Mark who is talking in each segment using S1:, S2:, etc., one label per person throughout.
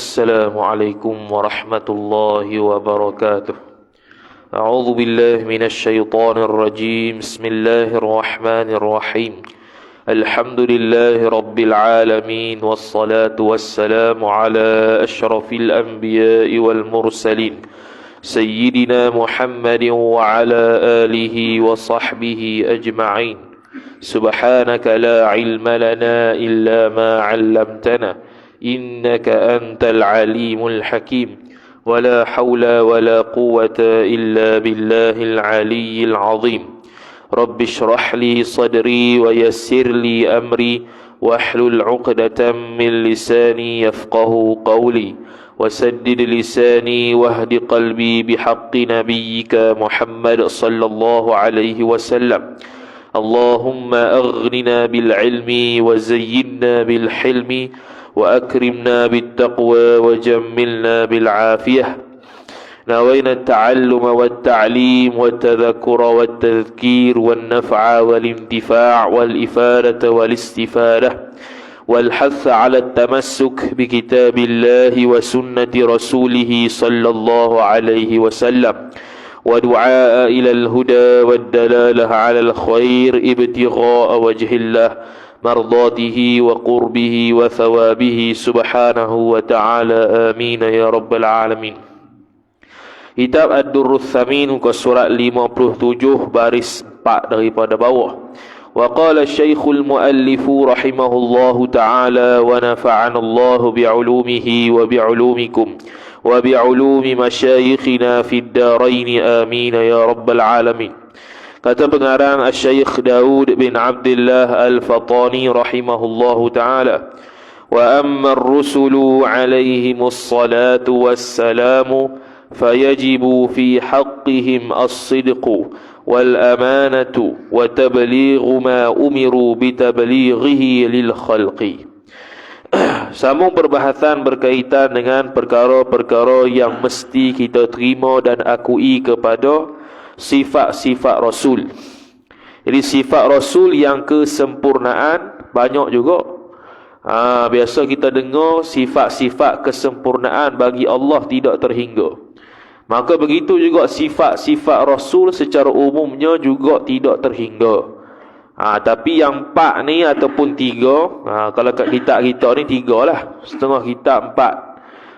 S1: Assalamualaikum warahmatullahi wabarakatuh. A'udzu billahi minasy syaithanir rajim. Bismillahirrahmanirrahim. Alhamdulillahi rabbil alamin wassalatu wassalamu ala asyrafil anbiya'i wal mursalin sayyidina Muhammadin wa ala alihi wa sahbihi ajma'in. Subhanaka la ilma lana illa ma 'allamtana إنك أنت العليم الحكيم ولا حول ولا قوة إلا بالله العلي العظيم رب اشرح لي صدري ويسر لي أمري واحلل عقدة من لساني يفقه قولي وسدد لساني واهد قلبي بحق نبيك محمد صلى الله عليه وسلم اللهم أغننا بالعلم وزينا بالحلم وأكرمنا بالتقوى وجملنا بالعافية. نوينا التعلم والتعليم والتذكر والتذكير والنفع والانتفاع والإفادة والاستفادة والحث على التمسك بكتاب الله وسنة رسوله صلى الله عليه وسلم ودعاء إلى الهدى والدلالة على الخير ابتغاء وجه الله مرضاته وقربه وثوابه سبحانه وتعالى آمين يا رب العالمين. Kitab Ad-Durrus Tsamin muka surat 57 baris 4 daripada bawah. Wa qala Syekhul Muallif rahimahullahu ta'ala wa nafa'ana Allah bi'ulumihi wa bi'ulumikum wa bi'ulumi masyayikhina fid darain amin ya rabbal alamin. Kata pengarang Asy-Syaikh Daud bin Abdullah Al-Fatani rahimahullahu ta'ala, wa amma ar-rusulu alaihimus salatu wassalamu fayajibu fi haqqihim as-sidqu wal amanatu wa tablighu ma umiru bitablighihi lil khalqi. Sambung perbahasan berkaitan dengan perkara-perkara yang mesti kita terima dan akui kepada sifat-sifat Rasul. Jadi sifat Rasul yang kesempurnaan banyak juga. Biasa kita dengar sifat-sifat kesempurnaan bagi Allah tidak terhingga. Maka begitu juga sifat-sifat Rasul secara umumnya juga tidak terhingga. Tapi yang 4 ni ataupun 3, kalau kat kitab kita ni 3 lah. Setengah kitab 4.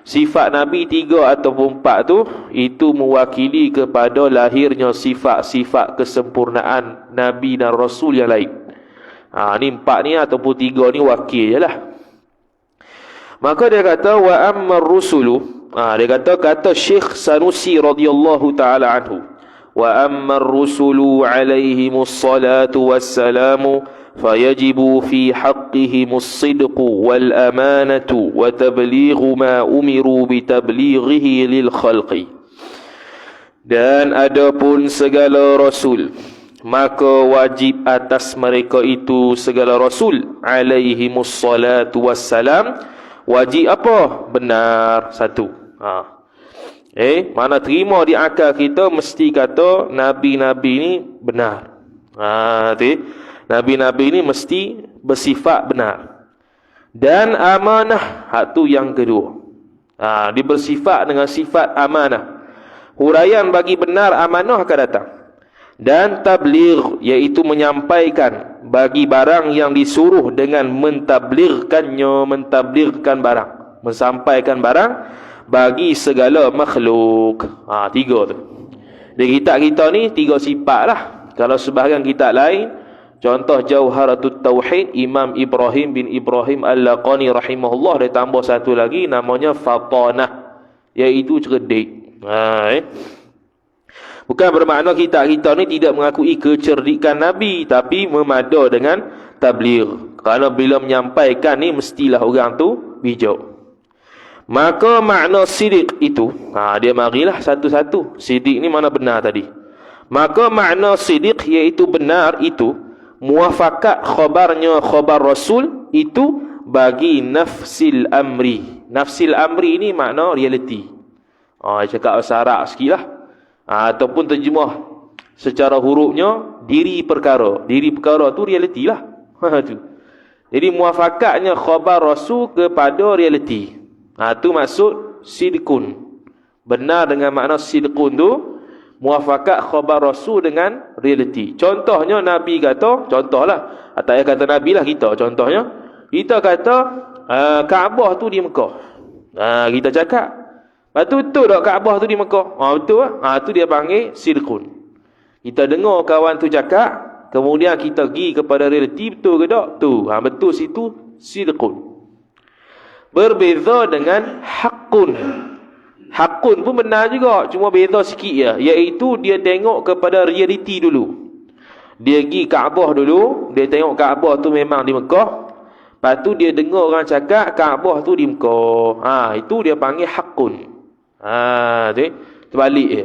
S1: Sifat Nabi 3 ataupun 4 tu, itu mewakili kepada lahirnya sifat-sifat kesempurnaan Nabi dan Rasul yang lain. Ni 4 ni ataupun 3 ni wakil je lah. Maka dia kata wa ammar rusulu, dia kata Syekh Sanusi radhiyallahu ta'ala anhu, wa ammar rusulu alaihimus salatu wassalamu fayajibu fi haqqihimus sidqu wal amanatu wa tablighu ma umiru bitablighihi lil khalqi. Dan adapun segala rasul, maka wajib atas mereka itu segala rasul alaihimus salatu wassalam. Wajib apa? Benar. Satu. Mana terima di akal kita mesti kata nabi-nabi ni benar. Nabi-nabi ni mesti bersifat benar. Dan amanah, tu yang kedua. Dia bersifat dengan sifat amanah. Huraian bagi benar amanah akan datang. Dan tabligh, iaitu menyampaikan bagi barang yang disuruh dengan mentablighkannya, mentablighkan barang, mensampaikan barang bagi segala makhluk. 3 tu. Di kitab kita ni 3 sifat lah. Kalau sebahagian kitab lain, contoh Jauharatut Tauhid, Imam Ibrahim bin Ibrahim Al-Laqani rahimahullah, dia tambah satu lagi namanya fatanah, iaitu cerdik. Bukan bermakna kita ni tidak mengakui kecerdikan Nabi, tapi memada dengan tabligh. Kerana bila menyampaikan ni mestilah orang tu bijak. Maka makna sidiq itu, dia marilah satu-satu. Sidiq ni mana benar tadi. Maka makna sidiq iaitu benar itu, muafakat khabarnya khabar Rasul itu bagi nafsil amri. Nafsil amri ni makna reality. Cakap bahasa Arab sikit lah. Ataupun terjemah secara hurufnya diri perkara. Diri perkara tu reality lah. Tu. Jadi muafakatnya khabar Rasul kepada reality. Tu maksud sidqun. Benar dengan makna sidqun tu muafakat khabar rasul dengan realiti. Contohnya Nabi kata, contohlah, tak payah kata Nabi lah, kita contohnya, kita kata Kaabah tu di Mekah. Kita cakap, lepas tu betul tak Kaabah tu di Mekah? Betul lah. Tu dia panggil sidqun. Kita dengar kawan tu cakap, kemudian kita pergi kepada realiti, betul ke tak? Tu, betul situ sidqun. Berbeza dengan haqqun. Haqqun pun benar juga, cuma beza sikit je, iaitu dia tengok kepada realiti dulu. Dia pergi Kaabah dulu, dia tengok Kaabah tu memang di Mekah. Lepas tu dia dengar orang cakap Kaabah tu di Mekah. Itu dia panggil haqqun. Terbalik je.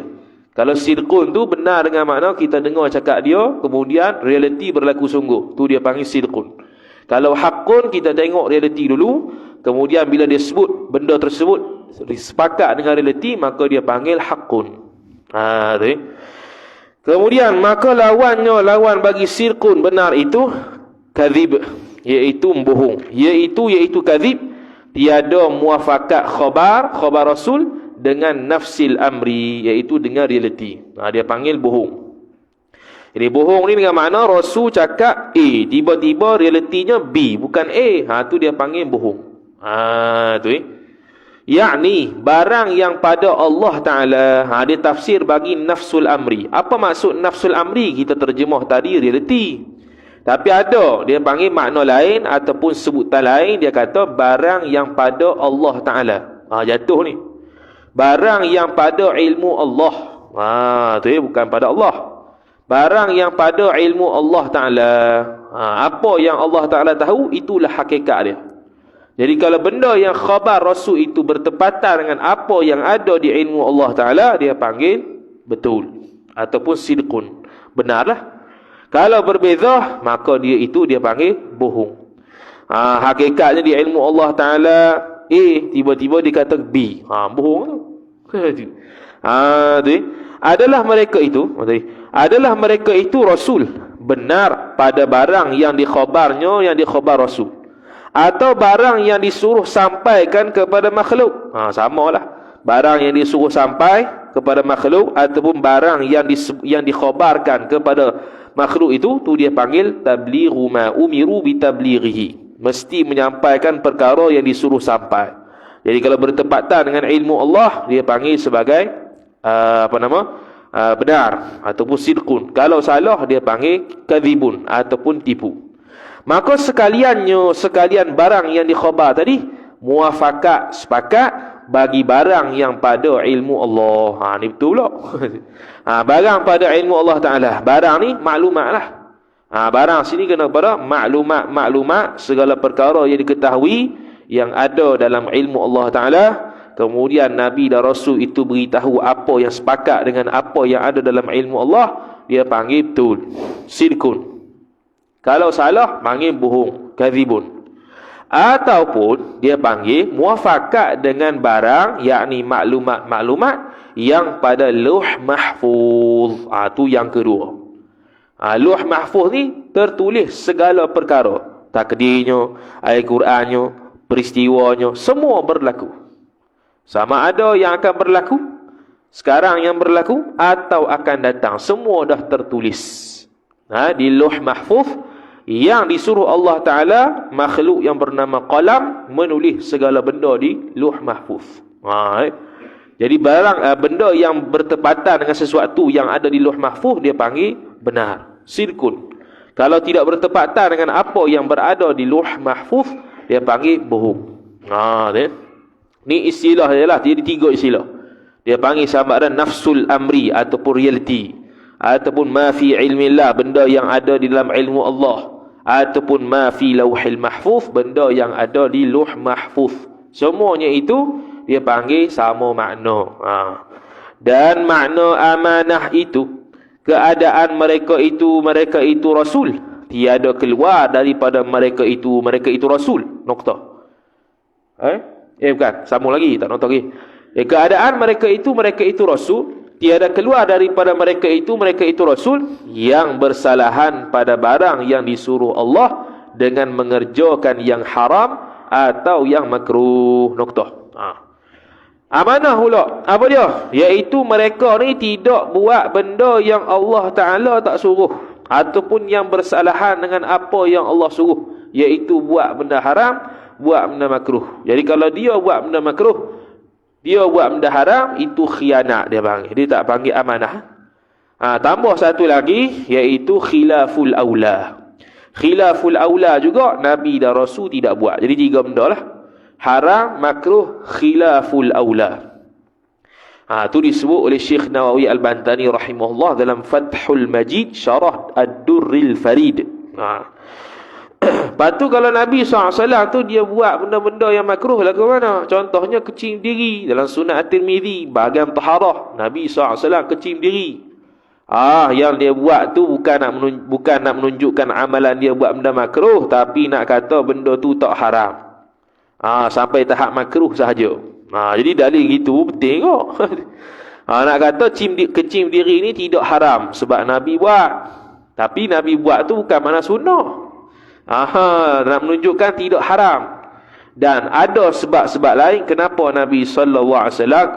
S1: Kalau sidqun tu benar dengan makna kita dengar cakap dia, kemudian realiti berlaku sungguh. Tu dia panggil sidqun. Kalau haqqun, kita tengok realiti dulu, kemudian bila dia sebut benda tersebut sepakat dengan realiti, maka dia panggil haqqun. Kemudian maka lawan bagi sidqun benar itu kadzib, iaitu bohong. Iaitu kadzib, tiada muafakat khabar rasul dengan nafsil amri, iaitu dengan realiti. Dia panggil bohong. Jadi bohong ni dengan makna rasul cakap A, tiba-tiba realitinya B, bukan A. Tu dia panggil bohong. Yakni barang yang pada Allah Ta'ala. Dia tafsir bagi nafsul amri. Apa maksud nafsul amri? Kita terjemah tadi realiti. Tapi ada dia panggil makna lain ataupun sebutan lain. Dia kata barang yang pada Allah Ta'ala. Jatuh ni. Barang yang pada ilmu Allah. Tu bukan pada Allah. Barang yang pada ilmu Allah Ta'ala. Apa yang Allah Ta'ala tahu, itulah hakikat dia. Jadi kalau benda yang khabar rasul itu bertepatan dengan apa yang ada di ilmu Allah Ta'ala, dia panggil betul ataupun sidqun, benarlah. Kalau berbeza, maka dia panggil bohong. Hakikatnya di ilmu Allah Ta'ala A, tiba-tiba dia kata B. Bohong tu. Adalah mereka itu rasul, benar pada barang yang dikhabarnya, yang dikhabar rasul, atau barang yang disuruh sampaikan kepada makhluk. Samalah. Barang yang disuruh sampai kepada makhluk ataupun barang yang dikhabarkan kepada makhluk itu, tu dia panggil tablighu ma umiru bitablighihi. Mesti menyampaikan perkara yang disuruh sampai. Jadi kalau bertepatan dengan ilmu Allah, dia panggil sebagai benar ataupun sidqun. Kalau salah, dia panggil kadzibun ataupun tipu. Maka sekalian barang yang dikhabar tadi muafakat, sepakat bagi barang yang pada ilmu Allah. Ni betul pula. Barang pada ilmu Allah Ta'ala. Barang ni maklumat lah. Barang sini kena pada maklumat segala perkara yang diketahui yang ada dalam ilmu Allah Ta'ala. Kemudian Nabi dan Rasul itu beritahu apa yang sepakat dengan apa yang ada dalam ilmu Allah, dia panggil betul, sidqun. Kalau salah, panggil bohong, kadzibun. Ataupun dia panggil muafakat dengan barang, yakni maklumat yang pada Lauh Mahfuz. Tu yang kedua. Lauh Mahfuz ni tertulis segala perkara, takdirnya, ayat Qurannya, peristiwanya, semua berlaku. Sama ada yang akan berlaku, sekarang yang berlaku, atau akan datang. Semua dah tertulis di Lauh Mahfuz, yang disuruh Allah Ta'ala makhluk yang bernama qalam menulis segala benda di Lauh Mahfuz. Jadi benda yang bertepatan dengan sesuatu yang ada di Lauh Mahfuz, dia panggil benar, sidqun. Kalau tidak bertepatan dengan apa yang berada di Lauh Mahfuz, dia panggil bohong. Ni istilah je lah. Jadi 3 istilah. Dia panggil sama ada nafsul amri ataupun reality, ataupun ma fi ilmillah, benda yang ada di dalam ilmu Allah, ataupun ma fi lauhil mahfuz, benda yang ada di Lauh Mahfuz. Semuanya itu dia panggil sama makna. Dan makna amanah itu, keadaan mereka itu rasul, tiada keluar daripada mereka itu rasul. Nokta. Bukan, sambung lagi, tak nota lagi. Keadaan mereka itu rasul, tiada keluar daripada mereka itu rasul yang bersalahan pada barang yang disuruh Allah dengan mengerjakan yang haram atau yang makruh. Nokta. Amanah pula, apa dia? Iaitu mereka ni tidak buat benda yang Allah Ta'ala tak suruh, ataupun yang bersalahan dengan apa yang Allah suruh, iaitu buat benda haram, buat benda makruh. Jadi kalau dia buat benda makruh, dia buat benda haram, itu khianat dia panggil. Dia tak panggil amanah. Tambah satu lagi, iaitu khilaful aula. Khilaful aula juga Nabi dan Rasul tidak buat. Jadi 3 benda lah. Haram, makruh, khilaful aula. Itu disebut oleh Syekh Nawawi Al-Bantani rahimahullah dalam Fathul Majid Syarah Ad-Durril Farid. Lepas tu kalau Nabi SAW tu dia buat benda-benda yang makruh lah ke mana? Contohnya kecim diri dalam Sunan At-Tirmizi bahagian taharah. Nabi SAW kecim diri. Yang dia buat tu bukan nak menunjukkan amalan dia buat benda makruh, tapi nak kata benda tu tak haram. Sampai tahap makruh sahaja. Jadi dalil gitu penting kok. Nak kata kecim diri ni tidak haram sebab Nabi buat. Tapi Nabi buat tu bukan mana sunnah. Nak menunjukkan tidak haram. Dan ada sebab-sebab lain kenapa Nabi SAW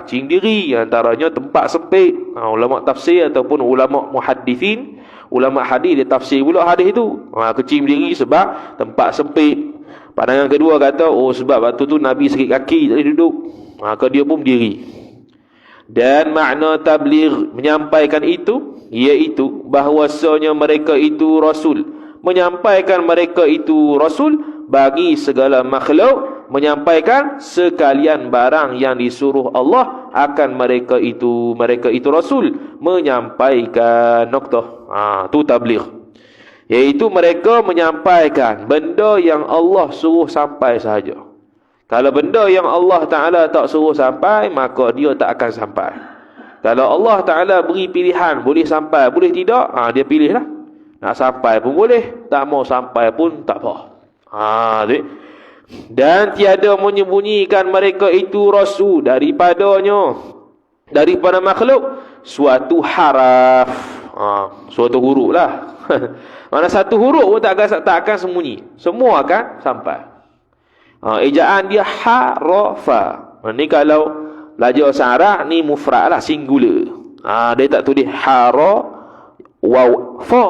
S1: kecim diri. Antaranya tempat sempit. Ulama tafsir ataupun ulama muhaddithin, ulama hadis dia tafsir pula hadis itu. Kecim diri sebab tempat sempit. Pandangan kedua kata, sebab waktu tu Nabi sakit kaki tak boleh duduk. Maka dia pun berdiri. Dan makna tabligh menyampaikan itu, iaitu bahawasanya mereka itu Rasul. Menyampaikan mereka itu Rasul bagi segala makhluk. Menyampaikan sekalian barang yang disuruh Allah akan mereka itu Rasul. Menyampaikan noktah. Tu tabligh. Iaitu mereka menyampaikan benda yang Allah suruh sampai sahaja. Kalau benda yang Allah Ta'ala tak suruh sampai, maka dia tak akan sampai. Kalau Allah Ta'ala beri pilihan, boleh sampai, boleh tidak, dia pilihlah. Nak sampai pun boleh, tak mau sampai pun tak apa. Dan tiada menyembunyikan mereka itu Rasul daripada makhluk suatu haraf. Suatu huruf lah. Mana satu huruf pun tak akan sembunyi. Semua akan sampai. Ejaan dia harafa. Ni kalau belajar Arab ni mufrad lah, singular. Dia tak tulis hara waw fa.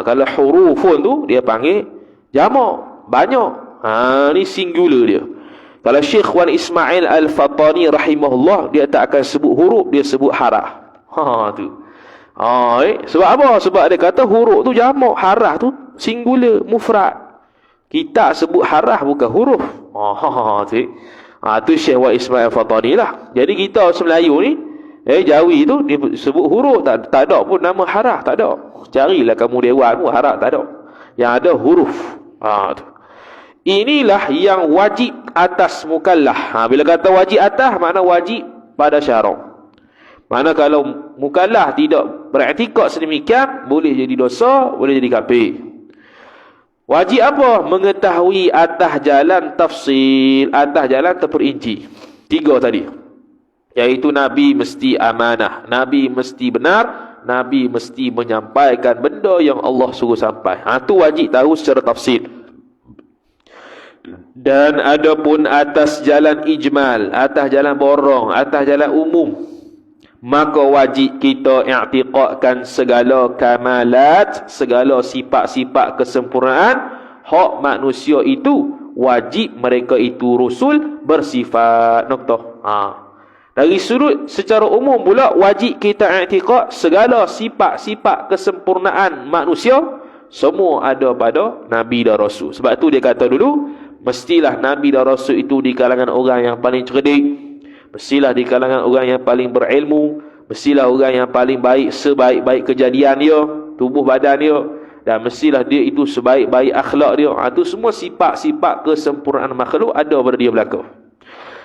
S1: Kalau hurufun tu dia panggil jamak, banyak. Ni singular dia. Kalau Syekh Wan Ismail Al-Fatani rahimahullah, dia tak akan sebut huruf, dia sebut harah. Tu. Sebab apa? Sebab dia kata huruf tu jamak, harah tu singular, mufrad. Kita sebut harah bukan huruf. Tu Syekh Wan Ismail Al-Fatani lah. Jadi kita Melayu ni, Jawi tu dia sebut huruf, tak ada pun nama harah, tak ada. Carilah kamu dewan pun harah tak ada. Yang ada huruf. Tu. Inilah yang wajib atas mukallaf. Bila kata wajib atas, makna wajib pada syarak. Mana kalau mukallaf tidak beriktikad sedemikian, boleh jadi dosa, boleh jadi kafir. Wajib apa? Mengetahui atas jalan tafsil, atas jalan terperinci. 3 tadi. Iaitu Nabi mesti amanah, Nabi mesti benar, Nabi mesti menyampaikan benda yang Allah suruh sampai. Itu wajib tahu secara tafsil. Dan adapun atas jalan ijmal, atas jalan borong, atas jalan umum, maka wajib kita i'tiqadkan segala kamalat, segala sifat-sifat kesempurnaan hak manusia itu, wajib mereka itu Rasul bersifat Dari sudut secara umum pula, wajib kita i'tiqad segala sifat-sifat kesempurnaan manusia semua ada pada Nabi dan Rasul. Sebab tu dia kata dulu, mestilah Nabi dan Rasul itu di kalangan orang yang paling cerdik, mestilah di kalangan orang yang paling berilmu, mestilah orang yang paling baik sebaik-baik kejadian dia, tubuh badan dia, dan mestilah dia itu sebaik-baik akhlak dia. Itu semua sifat-sifat kesempurnaan makhluk ada pada dia belaka.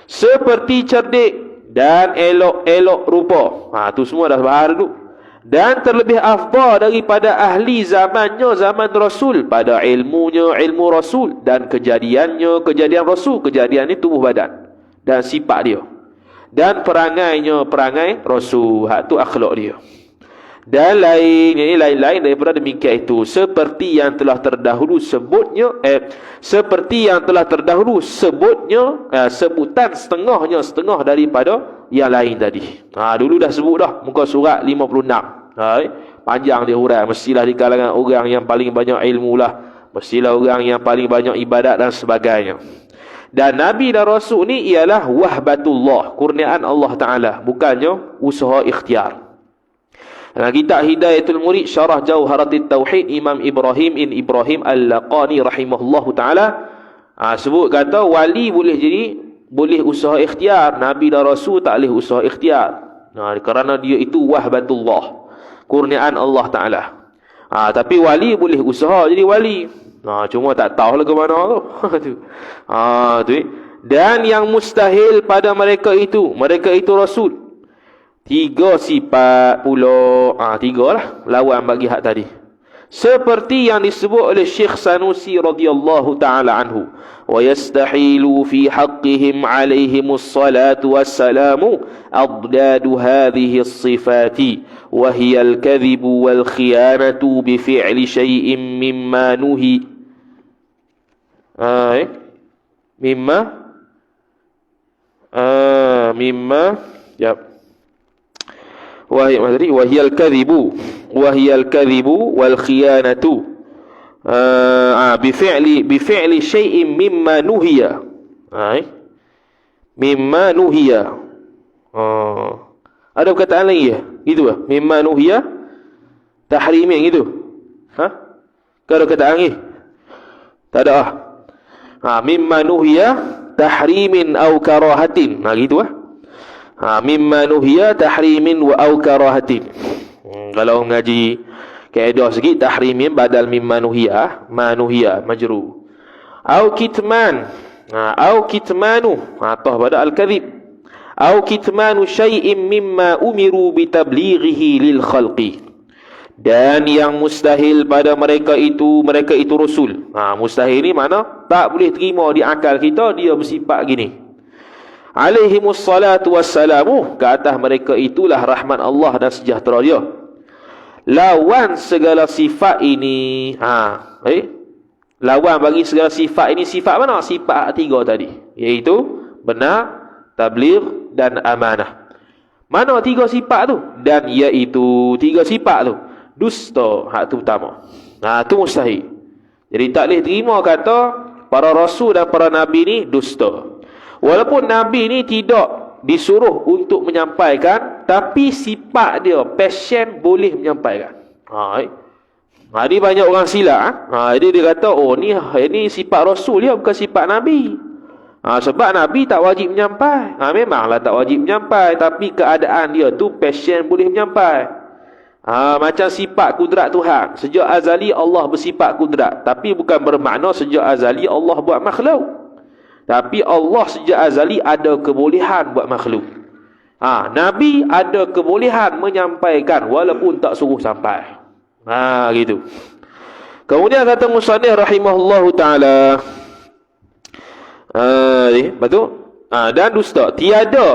S1: Seperti cerdik dan elok-elok rupa. Itu semua dah bahar dulu. Dan terlebih afdal daripada ahli zamannya, zaman Rasul, pada ilmunya, ilmu Rasul, dan kejadiannya, kejadian Rasul. Kejadian ni tubuh badan dan sifat dia, dan perangainya, perangai Rasul. Itu akhlak dia. Dan lain-lain daripada demikian itu, seperti yang telah terdahulu sebutnya sebutan setengah daripada yang lain tadi. Dulu dah sebut dah muka surat 56. Panjang dia huraian, mestilah di kalangan orang yang paling banyak ilmu lah, mestilah orang yang paling banyak ibadat dan sebagainya. Dan Nabi dan Rasul ni ialah wahbatullah, kurniaan Allah Ta'ala, bukannya usaha ikhtiar. Kitab Hidayatul Murid Syarah Jauharatit Tauhid Imam Ibrahim Al-Laqani rahimahullahu ta'ala sebut kata wali boleh usaha ikhtiar, Nabi dan Rasul tak boleh usaha ikhtiar. Kerana dia itu wahbatullah, kurniaan Allah Ta'ala. Tapi wali boleh usaha jadi wali. Cuma tak tahulah ke mana tu. Dan yang mustahil pada mereka itu Rasul. 3 sifat pula. 3 lah lawan bagi hak tadi. Seperti yang disebut oleh Syekh Sanusi radhiyallahu ta'ala anhu. Wa yastahilu fi haqqihim alaihimus salatu wassalamu adadu hadhihi as-sifati wa hiya al-kadhibu wal khiyanatu bi fi'li shay'in mimma nuhi. Wahiyal kadhibu wal khiyanatu bi fi'li syai'in mimma nuhiya. Mimma nuhiya. Ada perkataan lagi ya? Gitu lah. Mimma nuhiya tahrimin gitu. Ada perkataan lagi? Tak ada. Mimma nuhiya tahrimin aw karahatin. Gitu lah. Mimma nuhiya tahrimin wa aw karahatin. Kalau ngaji kaedah sikit, tahrimin badal mimma nuhiya, ma nuhiya majru. Aw kitman. Aw kitmanu atah pada al-kadhib. Aw kitmanu syai'in mimma umiru bitablighihi lil khalqi. Dan yang mustahil pada mereka itu Rasul. Mustahil ni mana? Tak boleh terima di akal kita dia bersifat gini. Alaihimus salatu wassalamu, ke atas mereka itulah rahmat Allah dan sejahtera dia. Lawan segala sifat ini. Lawan bagi segala sifat ini, sifat mana? Sifat 3 tadi, iaitu benar, tabligh dan amanah. Mana 3 sifat tu? Dan iaitu 3 sifat tu dusta, hak tu pertama. Tu mustahil. Jadi tak boleh terima kata para rasul dan para nabi ni dusta. Walaupun Nabi ni tidak disuruh untuk menyampaikan, tapi sifat dia, passion boleh menyampaikan. Ini banyak orang silap. Jadi dia kata, ini sifat Rasul dia, bukan sifat Nabi. Sebab Nabi tak wajib menyampai. Memanglah tak wajib menyampai, tapi keadaan dia tu passion boleh menyampai. Macam sifat kudrat Tuhan. Sejak azali Allah bersifat kudrat, tapi bukan bermakna sejak azali Allah buat makhluk. Tapi Allah sejak azali ada kebolehan buat makhluk. Nabi ada kebolehan menyampaikan walaupun tak suruh sampai. Gitu. Kemudian kata musannif rahimahullahu taala, betul? Dan dusta tiada.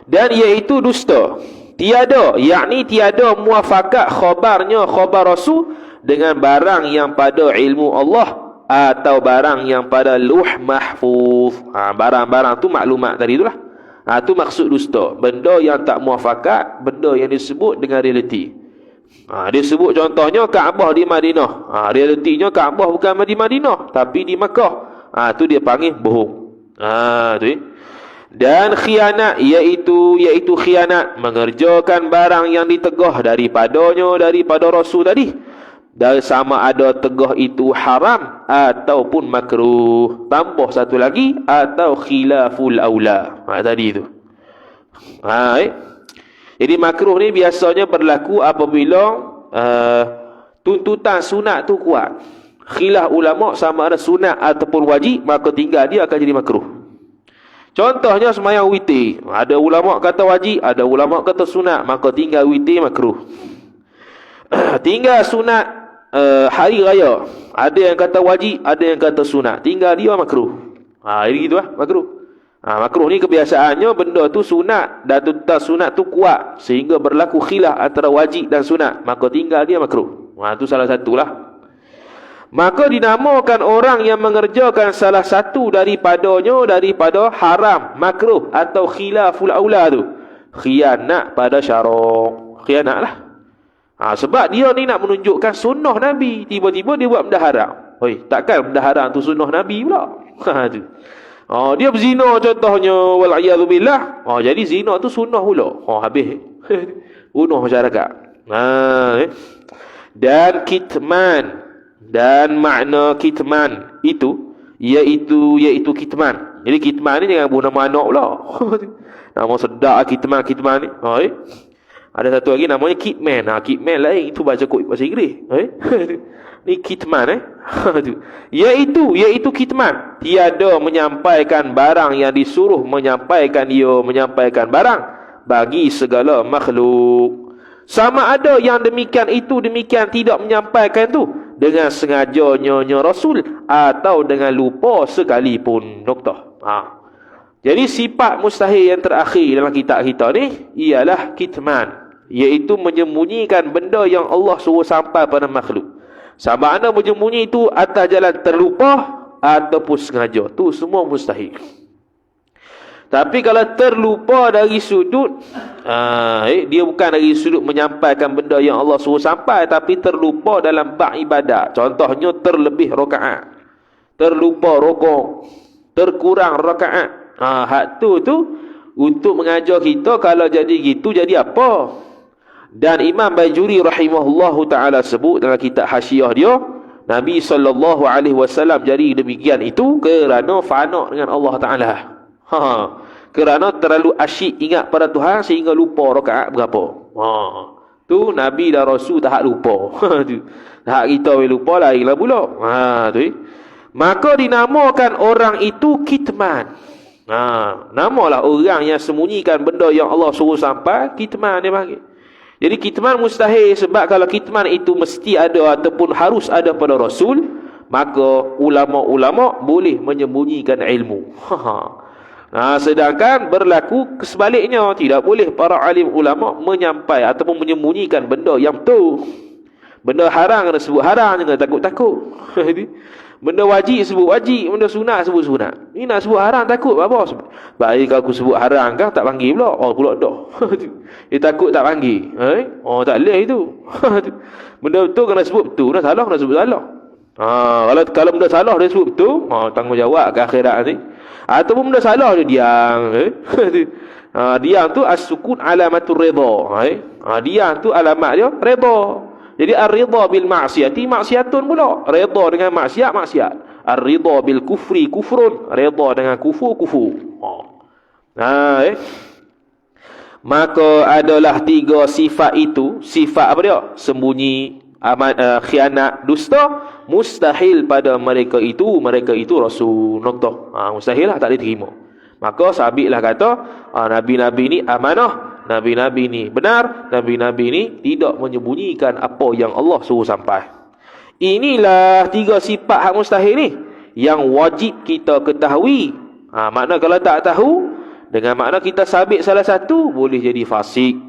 S1: Dan iaitu dusta tiada, yakni tiada muafakat khabarnya khabar Rasul dengan barang yang pada ilmu Allah atau barang yang pada luh mahfuz. Barang-barang tu maklumat tadi itulah. Tu maksud dusta, benda yang tak muafakat, benda yang disebut dengan realiti. Dia sebut contohnya Kaabah di Madinah. Realitinya Kaabah bukan di Madinah, tapi di Makkah. Tu dia panggil bohong. Tu. Dan khianat iaitu khianat, mengerjakan barang yang ditegah daripada Rasul tadi. Dan sama ada tegah itu haram ataupun makruh. Tambah satu lagi, atau khilaful aula. Tadi itu. Jadi makruh ni biasanya berlaku apabila tuntutan sunat tu kuat. Khilaf ulama sama ada sunat ataupun wajib, maka tinggal dia akan jadi makruh. Contohnya sembahyang witir. Ada ulama kata wajib, ada ulama kata sunat, maka tinggal witir makruh. Tinggal sunat hari raya, ada yang kata wajib, ada yang kata sunat, tinggal dia makruh. Jadi gitu lah makruh. Makruh ni kebiasaannya benda tu sunat dan tuntas sunat tu kuat sehingga berlaku khilaf antara wajib dan sunat, maka tinggal dia makruh. Tu salah satulah. Maka dinamakan orang yang mengerjakan salah satu daripadanya daripada haram, makruh atau khilaful aula tu, khianat pada syarak. Khianatlah. Sebab dia ni nak menunjukkan sunnah Nabi, tiba-tiba dia buat benda haram. Takkan benda haram tu sunnah Nabi pula. Tu. Dia berzina contohnya, wal'iyadzubillah. Jadi zina tu sunnah pula. Habis. Bunuh masyarakat. Dan kitman. Dan makna kitman itu, iaitu kitman. Jadi kitman ni jangan bunuh nama anak pula. Nama sedap kitman ni. Ada satu lagi namanya kitman. Kitman lain, itu baca kod bahasa Inggeris. Ni kitman Iaitu kitman, tiada menyampaikan barang yang disuruh menyampaikan barang bagi segala makhluk. Sama ada yang demikian tidak menyampaikan tu dengan sengajanya Rasul atau dengan lupa sekalipun. Noktah. Jadi sifat mustahil yang terakhir dalam kitab kita ni ialah kitman, iaitu menyembunyikan benda yang Allah suruh sampai pada makhluk. Sama ada menyembunyi itu atas jalan terlupa ataupun sengaja, tu semua mustahil. Tapi kalau terlupa dari sudut, dia bukan dari sudut menyampaikan benda yang Allah suruh sampai, tapi terlupa dalam bab ibadat. Contohnya terlebih rakaat, terlupa rukuk, terkurang rakaat. Hak tu untuk mengajar kita kalau jadi gitu jadi apa. Dan Imam Bajuri rahimahullahu ta'ala sebut dalam kitab hasyiah dia, Nabi SAW jadi demikian itu kerana fana dengan Allah Ta'ala. Kerana terlalu asyik ingat pada Tuhan sehingga lupa rakaat berapa. Tu Nabi dan Rasul tak lupa. Hak kita lupa lain lah pula. Maka dinamakan orang itu kitman. Namalah orang yang sembunyikan benda yang Allah suruh sampai, kitman dia panggil. Jadi kitman mustahil, sebab kalau kitman itu mesti ada ataupun harus ada pada Rasul, maka ulama-ulama boleh menyembunyikan ilmu. Sedangkan berlaku kesebaliknya, tidak boleh para alim ulama menyampaikan ataupun menyembunyikan benda yang betul. Benda haram kena sebut haram, jangan takut-takut. Benda wajib sebut wajib, benda sunat sebut sunat. Ni nak sebut haram takut apa? Baik kalau aku sebut haram kan tak panggil pula. Pula dah. Dia takut tak panggil. Tak boleh itu. Benda betul kena sebut betul, benda salah kena sebut salah. Kalau benda salah dia sebut betul, tanggungjawab ke akhirat nanti. Ataupun benda salah dia diam. Diam tu as-sukun alamatur ridha. Diam tu alamat dia redha. Jadi ar-ridha bil ma'siyati maksiatun pula. Redha dengan maksiat. Ar-ridha bil kufri kufrun. Redha dengan kufur. Maka adalah tiga sifat itu. Sifat apa dia? Sembunyi, khianat, dusta, mustahil pada mereka itu Rasul. Noktah. Mustahil lah, tak diterima. Maka sabitlah kata, Nabi-Nabi ni amanah, Nabi-Nabi ni benar, Nabi-Nabi ni tidak menyembunyikan apa yang Allah suruh sampai. Inilah tiga sifat hak mustahil ni yang wajib kita ketahui. Makna kalau tak tahu, dengan makna kita sabit salah satu, boleh jadi fasik.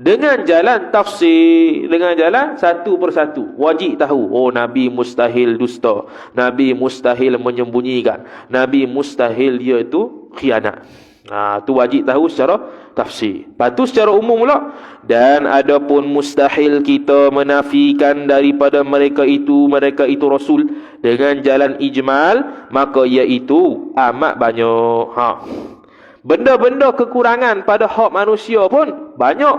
S1: Dengan jalan tafsir, dengan jalan satu persatu, wajib tahu. Nabi mustahil dusta, Nabi mustahil menyembunyikan, Nabi mustahil dia itu khianat. Tu wajib tahu secara tafsir. Lepas tu secara umum pula, dan adapun mustahil kita menafikan daripada mereka itu Rasul dengan jalan ijmal, maka iaitu amat banyak. Benda-benda kekurangan pada hak manusia pun banyak,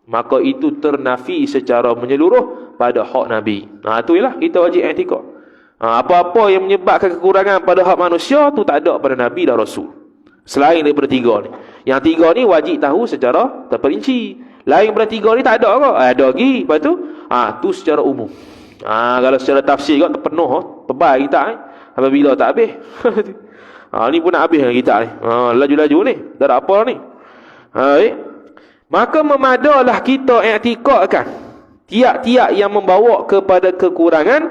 S1: maka itu ternafi secara menyeluruh pada hak Nabi. Itu ialah kita wajib i'tikad. Apa-apa yang menyebabkan kekurangan pada hak manusia tu tak ada pada Nabi dan Rasul. Selain daripada tiga ni. Yang tiga ni wajib tahu secara terperinci. Lain daripada tiga ni tak ada ke? Ada lagi. Lepas tu, tu secara umum. Kalau secara tafsir kan terpenuh, tebal kita ni. Apabila tak habis. Ni pun nak habis kita ni. Laju-laju ni. Tak ada apa ni. Maka memadalah kita i'tikadkan tiap-tiap yang membawa kepada kekurangan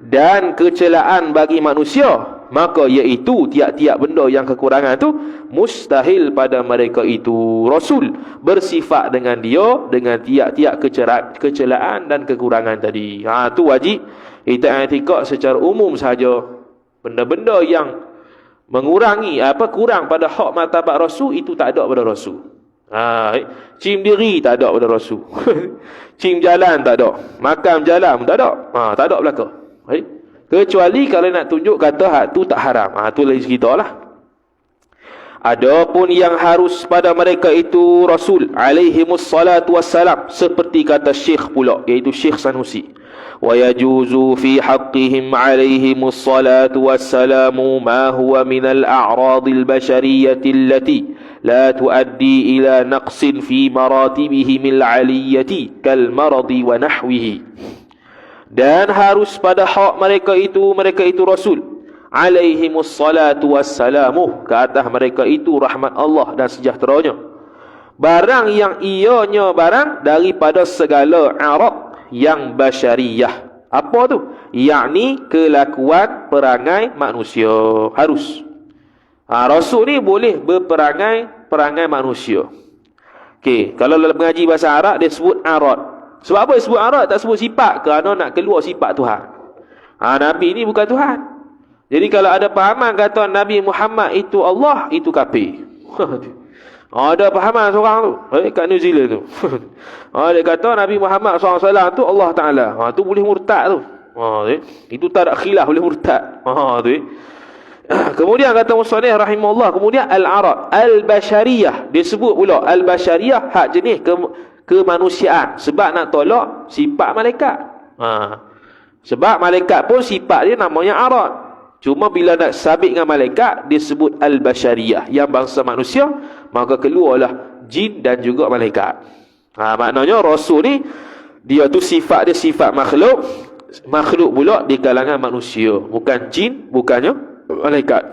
S1: dan kecelaan bagi manusia maka iaitu tiap-tiap benda yang kekurangan tu mustahil pada mereka itu rasul, bersifat dengan dia dengan tiap-tiap kecelaan dan kekurangan tadi. Tu wajib kita i'tikad secara umum saja. Benda-benda yang mengurangi kurang pada hak martabat rasul itu tak ada pada rasul. Cium diri tak ada pada rasul. Cium jalan tak ada, makan jalan pun tak ada. Tak ada belaka. Kecuali kalau nak tunjuk kata hak tu tak haram. Tu lagi cerita lah. Adapun yang harus pada mereka itu rasul alaihimus salatu wassalam, seperti kata Syekh pula, iaitu Syekh Sanusi, wa yajuzu fi haqqihim alaihimus salatu wassalamu ma huwa minal a'radil bashariyyati allati la tuaddi ila naqsin fi maratibihimil aliyyati kal maradi wa nahwihi. Dan harus pada hak mereka itu rasul alaihimus salatu wassalamu, ke atas mereka itu rahmat Allah dan sejahteranya, barang yang ianya barang daripada segala arad yang basyariyah. Apa tu? Yakni kelakuan perangai manusia. Harus rasul ni boleh perangai manusia. Kalau dalam mengaji bahasa Arab dia sebut arad. Sebab apa dia sebut arad, tak sebut sifat? Kerana nak keluar sifat Tuhan. Nabi ni bukan Tuhan. Jadi kalau ada pahaman kata Nabi Muhammad itu Allah, itu kafir. Ada pahaman seorang tu kat New Zealand tu. Dia kata Nabi Muhammad SAW tu Allah Ta'ala. Tu boleh murtad tu. Itu tak ada khilaf, boleh murtad. Kemudian kata Musannif rahimahullah, kemudian al-arad al-bashariyah, dia sebut pula al-bashariyah, hak jenis kemanusiaan, sebab nak tolak sifat malaikat. Sebab malaikat pun sifat dia namanya arad. Cuma bila nak sabit dengan malaikat, dia sebut al-bashariyah, yang bangsa manusia, maka keluarlah jin dan juga malaikat. Maknanya rasul ni dia tu sifat dia sifat makhluk pula di kalangan manusia, bukan jin, bukannya malaikat.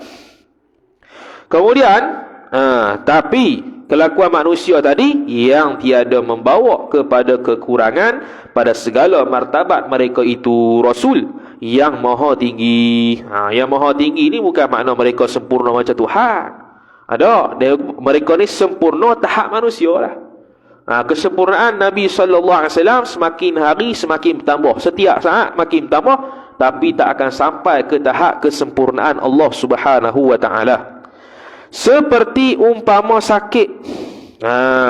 S1: Kemudian tapi kelakuan manusia tadi yang tiada membawa kepada kekurangan pada segala martabat mereka itu rasul yang maha tinggi. Yang maha tinggi ni bukan makna mereka sempurna macam Tuhan. Mereka ni sempurna tahap manusia lah. Kesempurnaan Nabi SAW semakin hari semakin bertambah, setiap saat makin bertambah, tapi tak akan sampai ke tahap kesempurnaan Allah Subhanahu wa ta'ala. Seperti umpama sakit.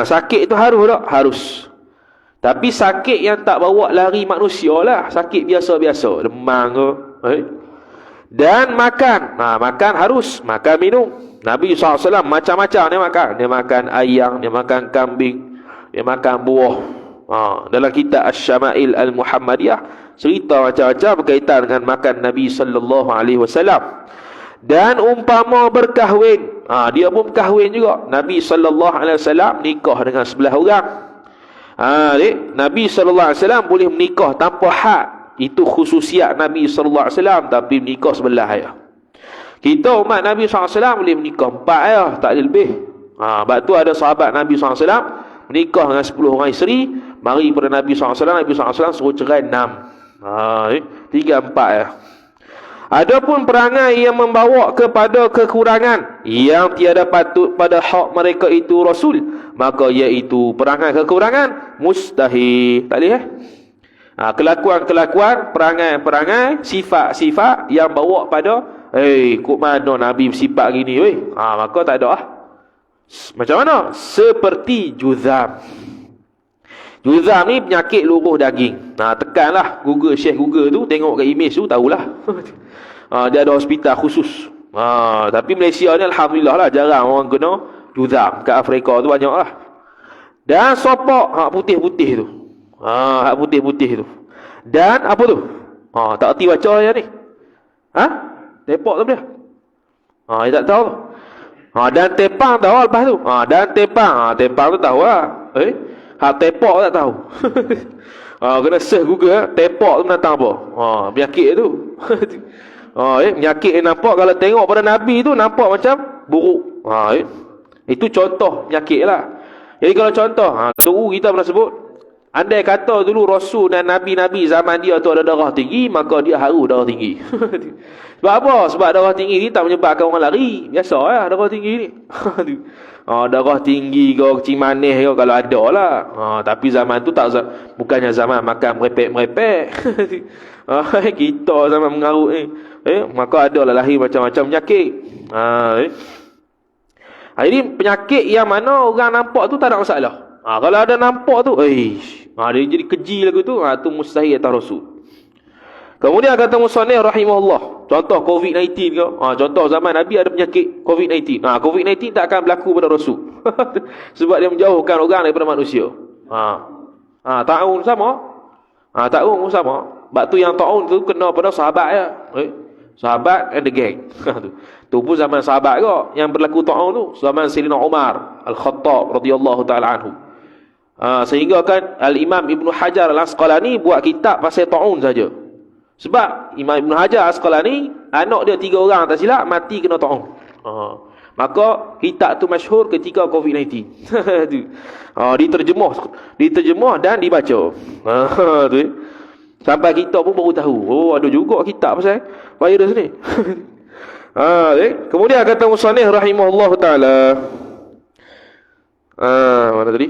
S1: Sakit itu harus tak? Harus. Tapi sakit yang tak bawa lari manusia lah. Sakit biasa-biasa, demam ke. Dan makan. Makan harus. Makan minum. Nabi SAW macam-macam dia makan. Dia makan ayam, dia makan kambing, dia makan buah. Dalam kitab Asy-Syama'il Al-Muhammadiyah cerita macam-macam berkaitan dengan makan Nabi SAW. Dan umpama berkahwin, dia pun berkahwin juga. Nabi SAW nikah dengan 11 orang. Nabi SAW boleh menikah tanpa had. Itu khususiat Nabi SAW. Tapi menikah 11 ya. Kita umat Nabi SAW boleh menikah 4 ya, tak ada lebih. Sebab tu ada sahabat Nabi SAW menikah dengan 10 orang isteri. Mari pada Nabi SAW, Nabi SAW suruh cerai 6. 3-4 ya. Adapun perangai yang membawa kepada kekurangan yang tiada patut pada hak mereka itu rasul, maka iaitu perangai kekurangan mustahil. Tak boleh kelakuan-kelakuan, perangai-perangai, sifat-sifat yang bawa pada kok mana Nabi sifat gini maka tak ada Macam mana? Seperti juzam. Juzam ni penyakit luruh daging. Tekanlah Syekh Google tu, tengok kat image tu tahulah. Dia ada hospital khusus. Tapi Malaysia ni alhamdulillah lah, jarang orang kena juzam. Kat Afrika tu banyak lah. Dan sopak hak putih-putih tu. Hak putih-putih tu. Dan apa tu? Tak erti baca je ni. Tepak tu dia. Dia tak tahu. Dan tepang tahu lepas tu. Dan tepang tu tahu lah. Hak tepak tak tahu. Kena search Google, tepak tu mendatang apa? Penyakit tu. Penyakit yang nampak kalau tengok pada Nabi tu nampak macam buruk. Itu contoh penyakit lah. Jadi kalau contoh, tu kita pernah sebut Andai kata dulu Rasul dan Nabi-Nabi zaman dia tu ada darah tinggi, maka dia harus darah tinggi. Sebab apa? Sebab darah tinggi ni tak menyebabkan orang lari. Biasa lah darah tinggi ni. Darah tinggi ke, kecil manis ke, kalau ada lah. Tapi zaman tu tak, bukannya zaman makan merepek-merepek. Kita zaman mengarut ni. Maka ada lah lahir macam-macam penyakit. Jadi penyakit yang mana orang nampak tu tak ada masalah. Kalau ada nampak tu, dia jadi keji lagu tu, tu mustahil atas Rasul. Kemudian kata musannif rahimahullah, contoh COVID-19 ke, contoh zaman Nabi ada penyakit COVID-19. COVID-19 tak akan berlaku pada Rasul. Sebab dia menjauhkan orang daripada manusia. Ta'un sama. Ta'un pun sama. Sebab tu yang ta'un tu kena pada sahabat ya. Sahabat and the gang. Tu pun zaman sahabat ke yang berlaku ta'un tu, zaman Sayyidina Umar Al-Khattab radhiyallahu taala anhu. Sehingga kan Al-Imam Ibn Hajar Al-Asqalani buat kitab pasal ta'un saja. Sebab Imam Ibn Hajar Al-Asqalani, anak dia 3 orang tak silap mati kena ta'un. Maka kitab tu masyhur ketika COVID-19. Diterjemah dan dibaca. Tu. Sampai kita pun baru tahu. Ada juga kitab pasal virus ni. Kemudian kata musannif rahimahullah taala. Mana tadi?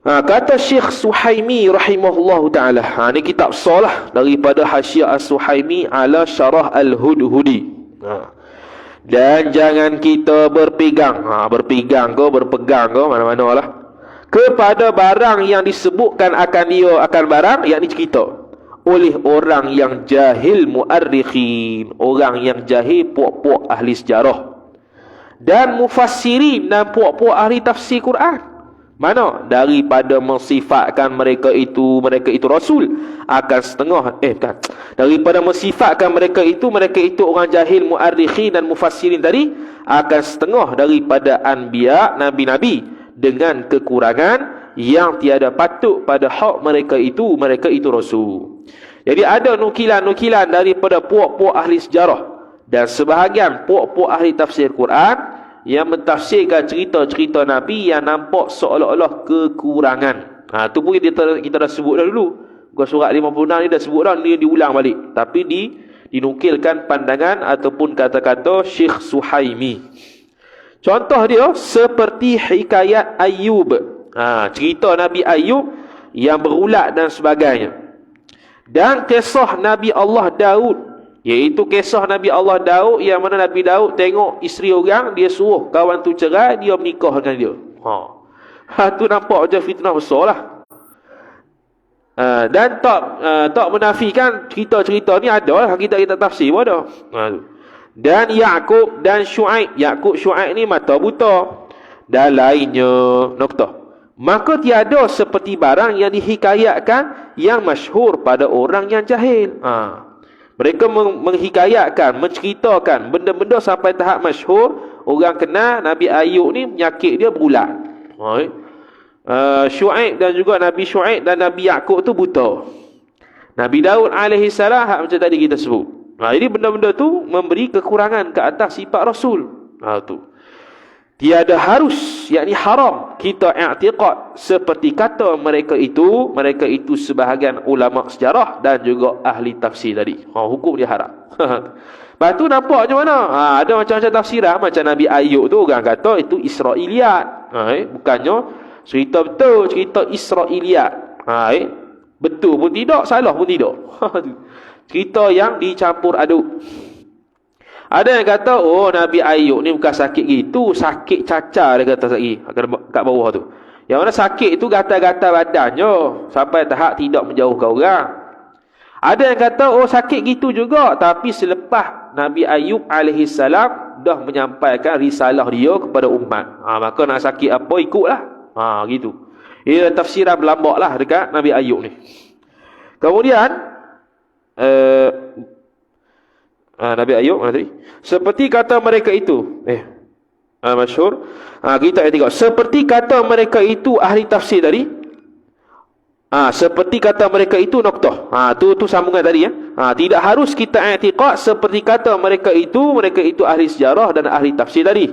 S1: Kata Syekh Suhaimi rahimahullah taala. Ni kitab salah daripada Hasyiah As-Suhaimi ala Syarah Al-Hudhudi. Dan jangan kita berpegang mana-mana lah kepada barang yang disebutkan akan barang, yakni cerita, oleh orang yang jahil muarrikhin, orang yang jahil puak-puak ahli sejarah, dan mufassirin dan puak-puak ahli tafsir Quran. Mana? Daripada mensifatkan mereka itu Rasul, akan setengah daripada mensifatkan mereka itu orang jahil muarrikhin dan mufassirin tadi, akan setengah daripada anbiya, nabi-nabi, dengan kekurangan yang tiada patut pada hak mereka itu Rasul. Jadi ada nukilan-nukilan daripada puak-puak ahli sejarah dan sebahagian puak-puak ahli tafsir Quran yang mentafsirkan cerita-cerita Nabi yang nampak seolah-olah kekurangan. Tu pun kita dah sebut dah dulu. Muka surat 56 ni dah sebut dah, ni diulang balik. Tapi dinukilkan pandangan ataupun kata-kata Syekh Suhaimi. Contoh dia seperti hikayat Ayyub. Cerita Nabi Ayyub yang berulat dan sebagainya. Dan kisah Nabi Allah Daud, iaitu kisah Nabi Allah Daud yang mana Nabi Daud tengok isteri orang, dia suruh kawan tu cerai, dia menikah dengan dia. Tu nampak macam fitnah besar lah. Dan tak menafikan cerita-cerita ni ada lah, kita tafsir pun ada. Dan Yaqub dan Syuaib, Syuaib ni mata buta dan lainnya. Noktah. Maka tiada seperti barang yang dihikayatkan yang masyhur pada orang yang jahil. Mereka menghikayatkan, menceritakan benda-benda sampai tahap masyhur. Orang kenal Nabi Ayub ni penyakit dia berulat. Syuaib dan juga Nabi Syuaib dan Nabi Yaqub tu buta. Nabi Daud alaihi salam macam tadi kita sebut. Jadi benda-benda tu memberi kekurangan ke atas sifat Rasul. Tu. Tiada harus, yakni haram kita i'tiqad seperti kata mereka itu sebahagian ulama sejarah dan juga ahli tafsir tadi. Hukum dia haram. Lepas tu nampak macam mana? Ada macam-macam tafsiran. Macam Nabi Ayub tu orang kata itu Israiliyat. Bukannya cerita betul, cerita Israiliyat. Betul pun tidak, salah pun tidak. Cerita yang dicampur aduk. Ada yang kata, Nabi Ayub ni bukan sakit gitu, sakit cacar, dia kata lagi kat bawah tu. Yang mana sakit itu gatal-gatal badannya sampai tahap tidak menjauhkan orang. Ada yang kata, sakit gitu juga, tapi selepas Nabi Ayub alaihi salam dah menyampaikan risalah dia kepada umat. Maka nak sakit apa ikutlah. Gitu. Ini tafsiran berlambak lah dekat Nabi Ayub ni. Kemudian Nabi Ayub tadi, seperti kata mereka itu masyhur, kita tengok seperti kata mereka itu ahli tafsir tadi. Seperti kata mereka itu noktah. Tu sambungan tadi ya. Tidak harus kita i'tiqad seperti kata mereka itu ahli sejarah dan ahli tafsir tadi.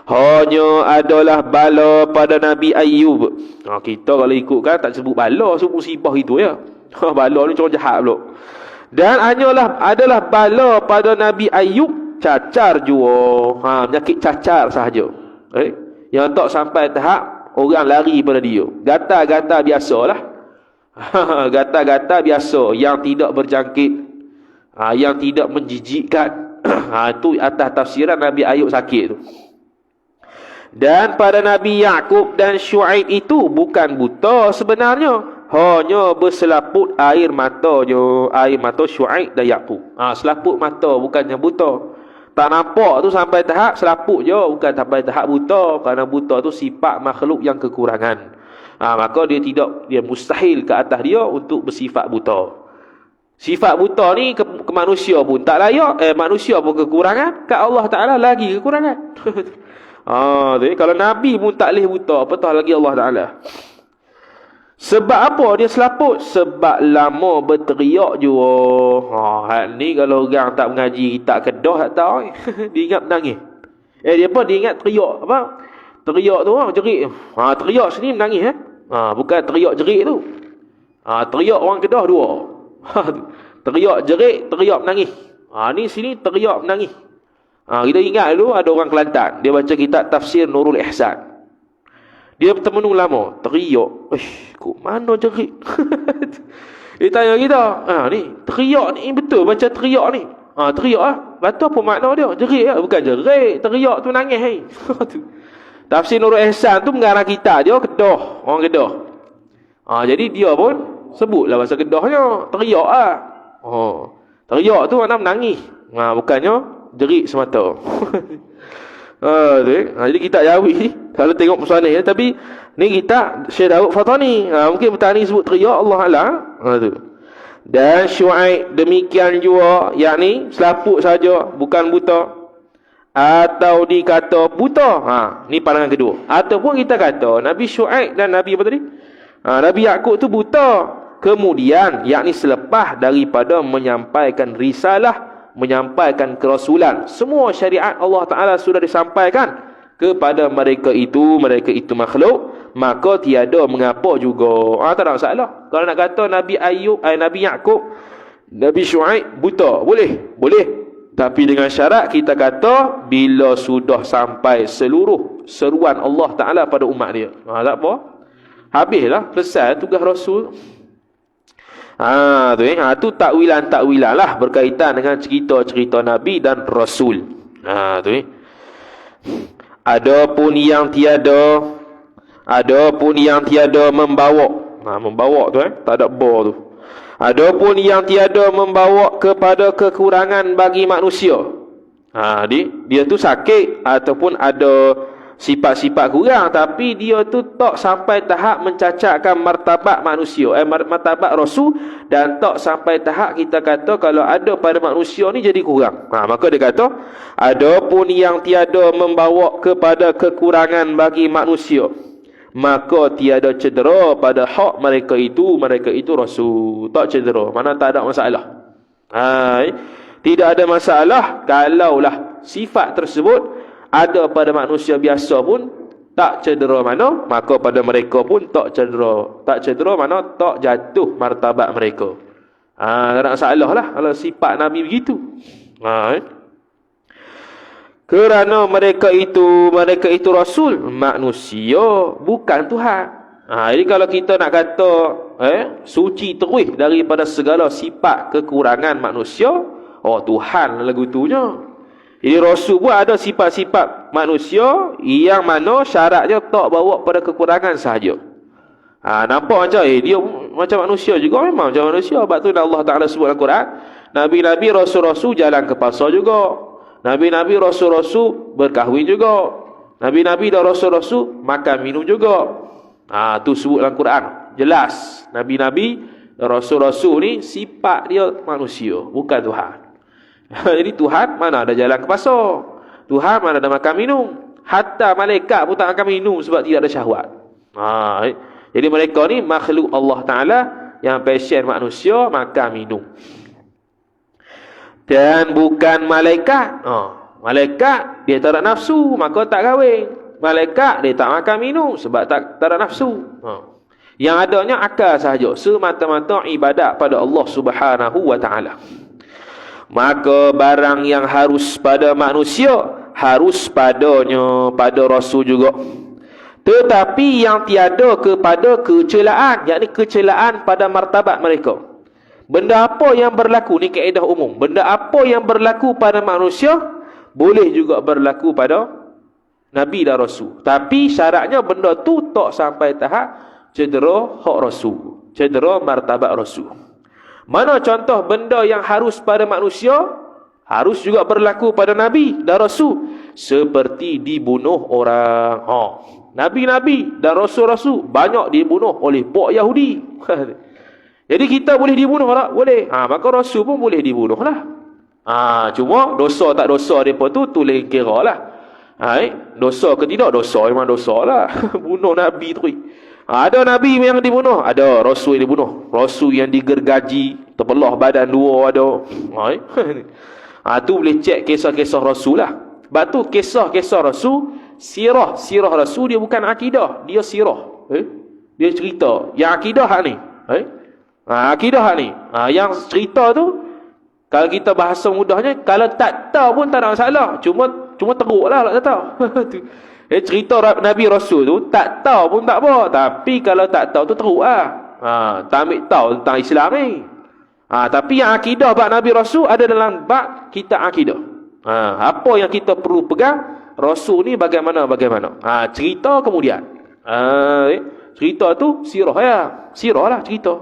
S1: Hanya adalah bala pada Nabi Ayub. Kita kalau ikutkan tak sebut bala, sebut musibah itu ya. Bala ni orang jahat pula. Dan adalah bala pada Nabi Ayub, cacar jua. Penyakit cacar sahaja. Yang tak sampai tahap orang lari pada dia. Gatal-gatal biasalah. Gatal-gatal biasa yang tidak berjangkit, yang tidak menjijikkan. Itu atas tafsiran Nabi Ayub sakit tu. Dan pada Nabi Yaqub dan Syuaib itu bukan buta sebenarnya, hanya berselaput air mata je. Air mata Syuaib dan Yaqub. Selaput mata, bukannya buta. Tak nampak tu sampai tahap selaput je, bukan sampai tahap buta. Kerana buta tu sifat makhluk yang kekurangan. Maka dia mustahil ke atas dia untuk bersifat buta. Sifat buta ni ke manusia pun tak layak. Manusia pun kekurangan, kat Allah Ta'ala lagi kekurangan. Kalau Nabi pun tak boleh buta, apatah lagi Allah Ta'ala. Sebab apa dia selaput? Sebab lama berteriak juga. Ni kalau orang tak mengaji kitab Kedah tak tahu. Dia ingat menangis. Dia ingat teriak apa? Teriak tu jerit. Teriak sini menangis bukan teriak jerit tu. Teriak orang Kedah dua. Teriak jerit, teriak menangis. Ni sini teriak menangis. Kita ingat dulu ada orang Kelantan, dia baca kitab tafsir Nurul Ihsan. Dia termenung lama, teriak. Kok mana jerit? Dia tanya kita, ni teriak ni betul baca teriak ni? Teriak lah. Betul apa makna dia? Jerit lah. Bukan jerit, teriak tu nangis. Tafsir Nurul Ihsan tu mengarang kitab dia Kedah, orang Kedah. Jadi dia pun sebutlah bahasa Kedahnya, teriak lah. Teriak tu makna menangis. Bukannya jerit semata. Jadi kita Jawi kalau tengok persoalan ni, tapi ni kita Syekh Daud Fatani. Mungkin petani sebut teriak, Allah Alam. Dan Syuaib demikian juga, yakni selaput saja, bukan buta. Atau dikata buta. Ni pandangan kedua. Ataupun kita kata Nabi Syuaib dan Nabi apa tadi? Nabi Yaqub tu buta. Kemudian, yakni selepas daripada menyampaikan risalah, menyampaikan kerasulan, semua syariat Allah Ta'ala sudah disampaikan kepada mereka itu makhluk, maka tiada mengapa juga. Tak ada masalah. Kalau nak kata Nabi Nabi Yaqub, Nabi Syuaib buta, boleh. Tapi dengan syarat kita kata bila sudah sampai seluruh seruan Allah Ta'ala pada umat dia. Tak apa. Habislah, selesai tugas Rasul. Tu takwilan lah berkaitan dengan cerita-cerita Nabi dan Rasul. Adapun yang tiada membawa, membawa tu tak ada ba tu. Adapun yang tiada membawa kepada kekurangan bagi manusia. Dia tu sakit ataupun ada sifat-sifat kurang, tapi dia tu tak sampai tahap mencacatkan martabat manusia, martabat Rasul, dan tak sampai tahap kita kata kalau ada pada manusia ni jadi kurang. Maka dia kata adapun yang tiada membawa kepada kekurangan bagi manusia, maka tiada cedera pada hak mereka itu Rasul. Tak cedera, mana tak ada masalah. Tidak ada masalah kalaulah sifat tersebut ada pada manusia biasa pun tak cedera mana, maka pada mereka pun tak cedera. Tak cedera mana tak jatuh martabat mereka. Tak ada masalah lah kalau sifat Nabi begitu. Kerana mereka itu Rasul, manusia, bukan Tuhan. Jadi kalau kita nak kata suci terus daripada segala sifat kekurangan manusia, Tuhan lagu tunya. Jadi Rasul pun ada sifat-sifat manusia yang mana syaratnya tak bawa pada kekurangan sahaja. Nampak macam dia macam manusia juga, memang macam manusia. Sebab tu Allah Ta'ala sebut dalam Quran, Nabi-Nabi, Rasul-Rasul jalan ke pasar juga. Nabi-Nabi, Rasul-Rasul berkahwin juga. Nabi-Nabi dan Rasul-Rasul makan minum juga. Tu sebut dalam Quran. Jelas Nabi-Nabi dan Rasul-Rasul ni sifat dia manusia, bukan Tuhan. Jadi Tuhan mana ada jalan ke pasar, Tuhan mana ada makan minum. Hatta malaikat pun tak makan minum sebab tidak ada syahwat. Jadi mereka ni makhluk Allah Ta'ala yang pasien manusia makan minum. Dan bukan malaikat. Malaikat dia tak ada nafsu, maka tak kahwin. Malaikat dia tak makan minum sebab tak ada nafsu. Yang adanya akal sahaja, semata-mata ibadat pada Allah Subhanahu wa taala. Maka barang yang harus pada manusia, harus padanya pada rasul juga. Tetapi yang tiada kepada kecelaan, yakni kecelaan pada martabat mereka. Benda apa yang berlaku, ni kaedah umum, benda apa yang berlaku pada manusia boleh juga berlaku pada Nabi dan Rasul. Tapi syaratnya benda tu tak sampai tahap cedera hak Rasul, cedera martabat Rasul. Mana contoh benda yang harus pada manusia harus juga berlaku pada Nabi dan Rasul, seperti dibunuh orang. Nabi-nabi dan Rasul-Rasul banyak dibunuh oleh puak Yahudi. Jadi kita boleh dibunuh tak? Boleh. Maka Rasul pun boleh dibunuh lah. Cuma dosa tak dosa mereka tu lain kira lah. Dosa ke tidak? Dosa memang dosa lah. Bunuh Nabi tu. Ada Nabi yang dibunuh, ada Rasul yang dibunuh. Rasul yang digergaji, terbelah badan dua ada. Tu boleh cek kisah-kisah Rasul lah. Sebab tu kisah-kisah Rasul, sirah Rasul dia bukan akidah, dia sirah. Dia cerita. Yang akidah hak ni. Akidah hak ni. Yang cerita tu, kalau kita bahasa mudahnya, kalau tak tahu pun tak ada masalah. Cuma teruk lah tak tahu. Cerita Nabi Rasul tu, tak tahu pun tak apa. Tapi kalau tak tahu tu teruk lah. Tak ambil tahu tentang Islam ni. Tapi yang akidah bab Nabi Rasul ada dalam bab kita akidah. Apa yang kita perlu pegang, Rasul ni bagaimana. Cerita kemudian. Cerita tu sirah ya. Sirah lah cerita.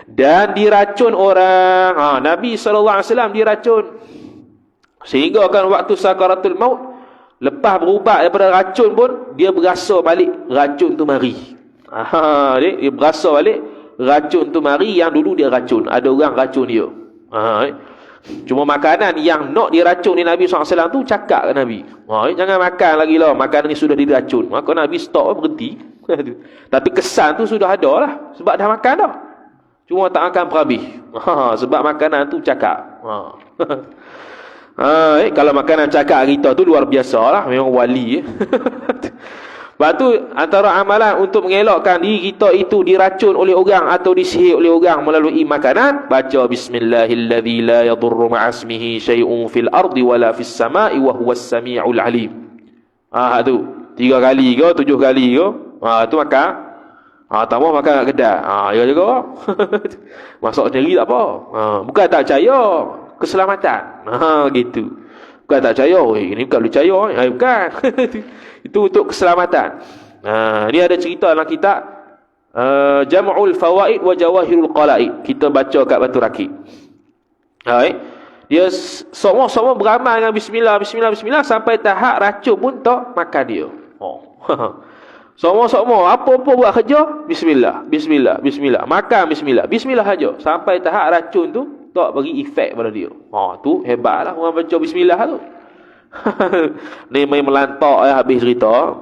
S1: Dan diracun orang. Nabi SAW diracun. Sehingga kan waktu sakaratul maut, lepas berubat daripada racun pun, dia berasa balik racun tu mari. Dia berasa balik racun tu mari yang dulu dia racun. Ada orang racun dia. Cuma makanan yang nak diracun ni Nabi SAW tu cakap ke Nabi, jangan makan lagi lah, makanan ni sudah diracun. Maka Nabi stop, berhenti. Tapi kesan tu sudah ada lah, sebab dah makan dah. Cuma tak akan berhabis. Sebab makanan tu cakap. Kalau makanan cakap kita tu luar biasa lah, memang wali. Lepas tu antara amalan untuk mengelakkan diri kita itu diracun oleh orang atau disihir oleh orang melalui makanan, baca bismillahilladzi la yadurru ma'asmihi syai'un fil ardi wala fis sama'i wa huwas sami'ul alim. Tu 3 kali ke 7 kali ke, tu makan. Tambah makan kat kedai. Ya juga. Masak sendiri tak apa. Bukan tak percaya, keselamatan. Gitu. Bukan tak percaya, ini bukan percaya, bukan. Itu untuk keselamatan. Ini ada cerita dalam kitab Jam'ul Fawaid wa Jawahirul Qala'id. Kita baca kat Batu Rakit. Dia semua beramal dengan bismillah sampai tahap racun pun tak makan dia. Semua apa-apa buat kerja bismillah. Makan bismillah saja sampai tahap racun tu tak bagi efek pada dia. Tu hebatlah orang baca bismillah tu. Ni main melantak habis cerita.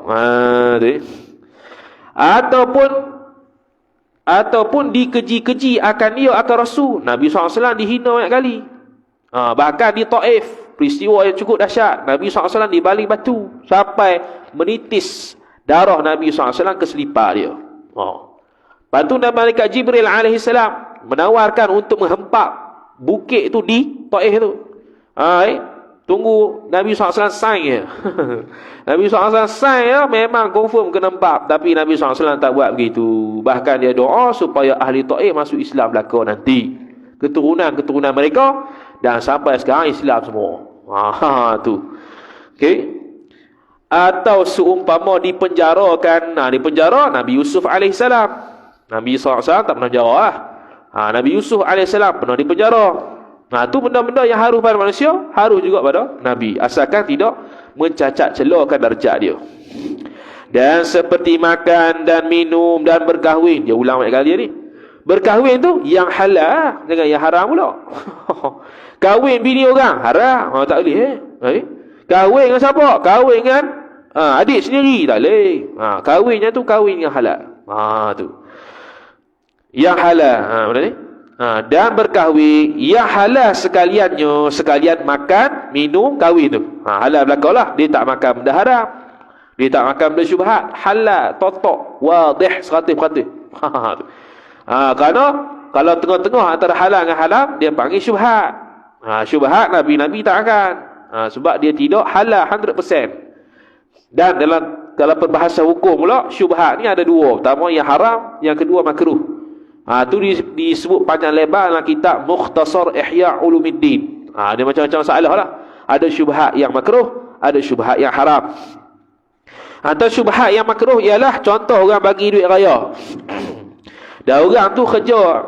S1: Ataupun dikeji-keji akan dia akan Rasul. Nabi SAW dihina banyak kali. Bahkan di Taif, peristiwa yang cukup dahsyat, Nabi SAW dibaling batu sampai menitis darah Nabi SAW ke selipar dia. Lepas tu malaikat Jibril AS menawarkan untuk menghempap bukit tu di Taif tu. Tunggu Nabi SAW sign je. Nabi SAW sign je, memang confirm kena hempap. Tapi Nabi SAW tak buat begitu. Bahkan dia doa supaya ahli Taif masuk Islam belaka nanti, keturunan mereka, dan sampai sekarang Islam semua. Tu. Okey. Atau seumpama dipenjarakan, dipenjara Nabi Yusuf AS. Nabi SAW tak pernah penjara lah. Nabi Yusuf AS pernah dipenjara. Tu benda-benda yang harus pada manusia, harus juga pada Nabi, asalkan tidak mencacat celakan darjat dia. Dan seperti makan dan minum dan berkahwin, dia ulang banyak kali ni. Berkahwin tu yang halal, jangan yang haram pula. Kahwin bini orang haram, tak boleh. Kahwin dengan siapa? Kahwin dengan adik sendiri, tak boleh. Kahwinnya tu kahwin yang halal. Tu yang halal. Mana ni? Dan berkahwin yang halal sekalian makan, minum, kahwin tu. Halal belakang lah. Dia tak makan benda haram. Dia tak makan benda syubhat. Halal, totok, wadih, 100%. Kerana kalau tengah-tengah antara halal dengan haram, dia panggil syubhat. Syubhat Nabi tak akan. Sebab dia tidak halal 100%. Dan dalam perbahasan hukum pula, syubhat ni ada dua. Pertama yang haram, yang kedua makruh. Tu disebut panjang lebar dalam kitab Mukhtasar Ihya Ulumuddin. Dia macam-macam masalah lah. Ada syubhat yang makruh, ada syubhat yang haram. Antara syubhat yang makruh ialah contoh orang bagi duit raya. Dan orang tu kerja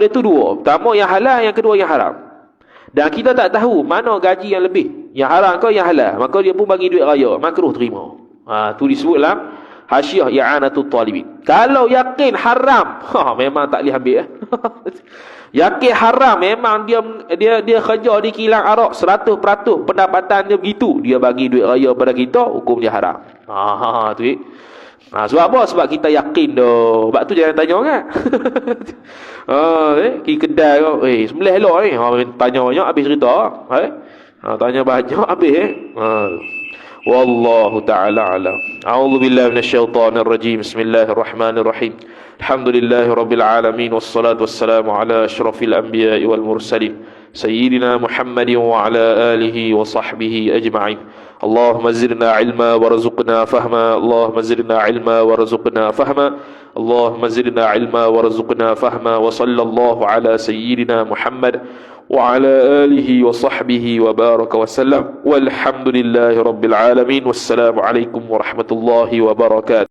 S1: dia tu dua. Pertama yang halal, yang kedua yang haram. Dan kita tak tahu mana gaji yang lebih, yang haram ke yang halal. Maka dia pun bagi duit raya, makruh terima. Tu disebut dalam Hasyiah I'anatul Talibin. Kalau yakin haram, memang tak boleh ambil. Yakin haram, memang dia kerja di kilang arak 100% pendapatan dia begitu. Dia bagi duit raya pada kita, hukum dia haram. Tu. Sebab apa? Sebab kita yakin dah. Sebab tu jangan tanya kan. Pergi kedai kau, sembelih elok tanya banyak habis cerita. Tanya banyak habis. Wallahu ta'ala alam. A'udzu billahi minasyaitonir rajim. Bismillahirrahmanirrahim. Alhamdulillahi rabbil alamin wassalatu wassalamu ala asyrafil anbiya'i wal mursalin sayyidina Muhammadin wa ala alihi wa sahbihi ajma'in. Allahumma zidna ilma warzuqna fahma. Allahumma zidna ilma warzuqna fahma. Allahumma zidna ilma warzuqna fahma. Wa sallallahu ala sayyidina Muhammad وعلى آله وصحبه وبارك وسلم والحمد لله رب العالمين والسلام عليكم ورحمة الله وبركاته.